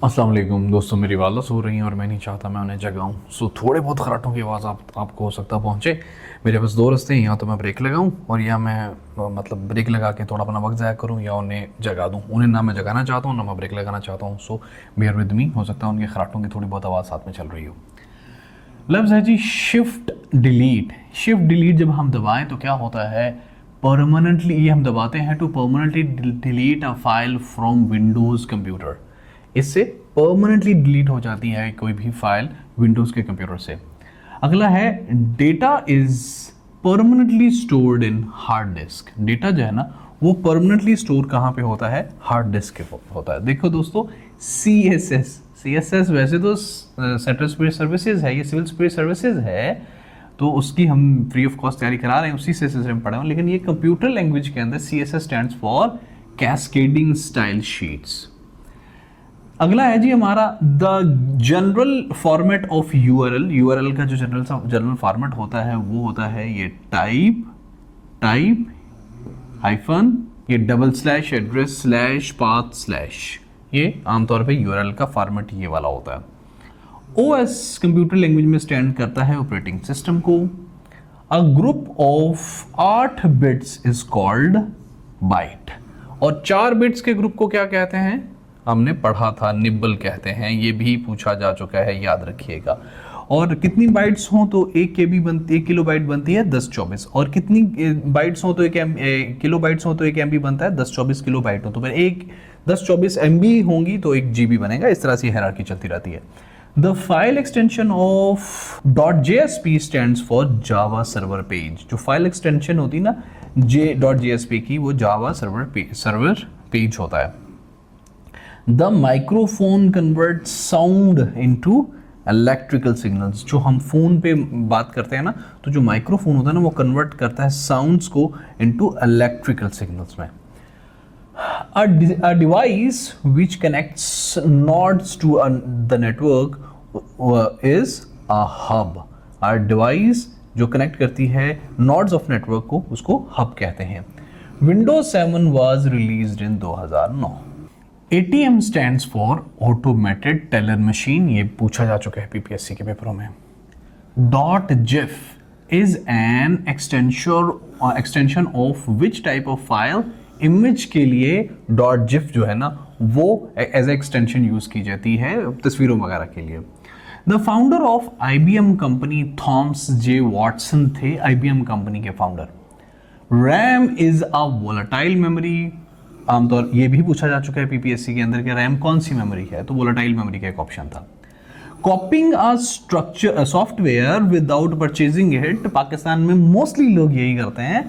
अस्सलाम वालेकुम दोस्तों, मेरी वालदा सो रही हैं और मैं नहीं चाहता मैं उन्हें जगाऊं। थोड़े बहुत खराटों की आवाज़ आपको हो सकता पहुंचे। मेरे पास दो रास्ते हैं, या तो मैं ब्रेक लगाऊं और या मैं मतलब ब्रेक लगा के थोड़ा अपना वक्त ज़ाया करूं, या उन्हें जगा दूं। उन्हें ना मैं जगाना चाहता हूं ना मैं ब्रेक लगाना चाहता हूं। सो बेयर विद मी, हो सकता है उनके खराटों की थोड़ी बहुत आवाज़ साथ में चल रही हो। लफ्ज़ है जी शिफ्ट डिलीट। शिफ्ट डिलीट जब हम दबाएं तो क्या होता है, परमानेंटली ये हम दबाते हैं to permanently delete a file from Windows computer. इससे परमानेंटली डिलीट हो जाती है कोई भी फाइल विंडोज़ के कंप्यूटर से। अगला है data is permanently stored in hard disk. Data जो है ना वो परमानेंटली स्टोर कहाँ पे होता है, हार्ड डिस्क के होता है। देखो दोस्तों, सी एस एस वैसे तो सेंट्रल स्पीड सर्विसेज है, ये सिविल स्पीड सर्विसेज है, तो उसकी हम फ्री ऑफ कॉस्ट तैयारी करा रहे हैं, उसी से हम पढ़े हैं। लेकिन ये कंप्यूटर लैंग्वेज के अंदर C S S stand for cascading style sheets. अगला है जी हमारा the general format of URL. URL का जो जनरल फॉर्मेट होता है वो होता है ये टाइप हाइफन ये double slash address slash path slash. ये आमतौर पे यूआरएल का फॉर्मेट ये वाला होता है। ओएस कंप्यूटर लैंग्वेज में स्टैंड करता है ऑपरेटिंग सिस्टम को। A group of 8 bits is called byte. और 4 बिट्स के ग्रुप को क्या कहते हैं, हमने पढ़ा था, निब्बल कहते हैं। ये भी पूछा जा चुका है, याद रखिएगा। और कितनी बाइट्स हों तो 1 किलो बाइट बनती है 1024। और कितनी बाइट्स हों तो 1 किलो बाइट्स हों तो 1 MB बनता है 1024 किलो बाइट हो तो फिर 1024 MB होंगी तो 1 GB बनेगा। इस तरह से हायरार्की चलती रहती है। The file extension of .jsp stands for Java server page. जो फाइल एक्सटेंशन होती है ना .jsp की, वो जावा सर्वर पेज होता है। The microphone convert sound into electrical signals. जो हम फोन पे बात करते हैं ना, तो जो माइक्रोफोन होता है ना वो कन्वर्ट करता है साउंड्स को इनटू इलेक्ट्रिकल सिग्नल्स में। A device which connects nodes to the network is a hub. A device जो कनेक्ट करती है nodes of network को, उसको hub कहते हैं। Windows 7 was released in 2009. ATM stands for Automated Teller Machine। ये पूछा जा चुका है PPSC के पेपरों में। .gif is an extension of which type of file? Image के लिए .gif जो है ना वो एज ए एक्सटेंशन यूज की जाती है तस्वीरों वगैरह के लिए। The founder of IBM company Thomas J Watson थे, IBM कंपनी के founder. RAM is a volatile memory. आमतौर ये भी पूछा जा चुका है PPSC के अंदर कि रैम कौन सी मेमोरी है, तो वोलेटाइल मेमोरी का एक ऑप्शन था। कॉपिंग a software without purchasing it. Pakistan में मोस्टली लोग यही करते हैं।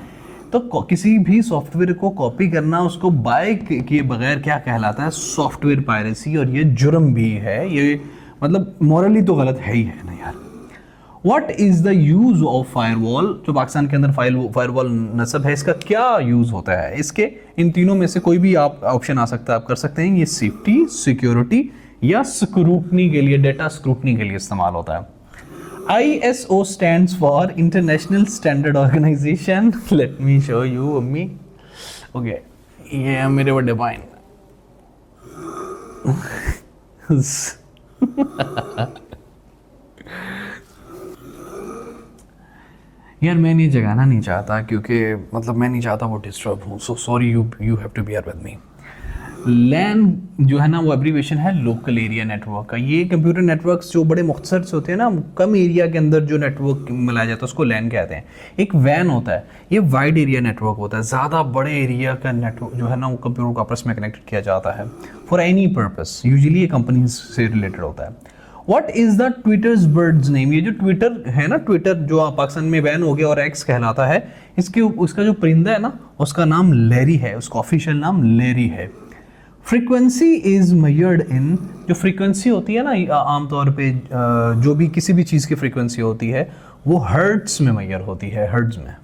तो किसी भी सॉफ्टवेयर को कॉपी करना, उसको बाय किए बगैर क्या कहलाता है, सॉफ्टवेयर पायरेसी। और ये जुर्म भी है, ये मतलब मॉरली तो गलत है ही है ना यार। What is the use of firewall. जो पाकिस्तान के अंदर फायरवॉल नस्ब है, इसका क्या यूज होता है। इसके इन तीनों में से कोई भी आप ऑप्शन आ सकता है, आप कर सकते हैं। ये सेफ्टी, सिक्योरिटी या स्क्रूटनी के लिए, डेटा स्क्रूटनी के लिए इस्तेमाल होता है। ISO stands for International Standard Organization. Let me show you, अम्मी। Okay, ये है मेरे बड़े भाई। यार मैं नहीं जगाना नहीं चाहता, क्योंकि मतलब मैं नहीं चाहता वो डिस्टर्ब हूँ। So sorry, you have to bear with me. लैन जो है ना वो एब्रीविएशन है लोकल एरिया नेटवर्क का। ये कंप्यूटर नेटवर्क्स जो बड़े मुख्तसर से होते हैं ना, कम एरिया के अंदर जो नेटवर्क मिलाया जाता है उसको लैन कहते हैं। एक वैन होता है, ये वाइड एरिया नेटवर्क होता है। ज़्यादा बड़े एरिया का नेटवर्क जो है ना वो कंप्यूटर को आपस में कनेक्ट किया जाता है फॉर एनी पर्पस। यूजुअली ये कंपनी से रिलेटेड होता है। What is the Twitter's birds name. ये जो ट्विटर है ना, ट्विटर जो पाकिस्तान में बैन हो गया और एक्स कहलाता है, उसका जो परिंदा है ना उसका नाम लैरी है, उसका ऑफिशियल नाम लैरी है। Frequency is measured in. जो फ्रीक्वेंसी होती है ना आमतौर पे जो भी किसी भी चीज़ की फ्रीक्वेंसी होती है वो हर्ट्स में मेजर होती है, हर्ट्स में।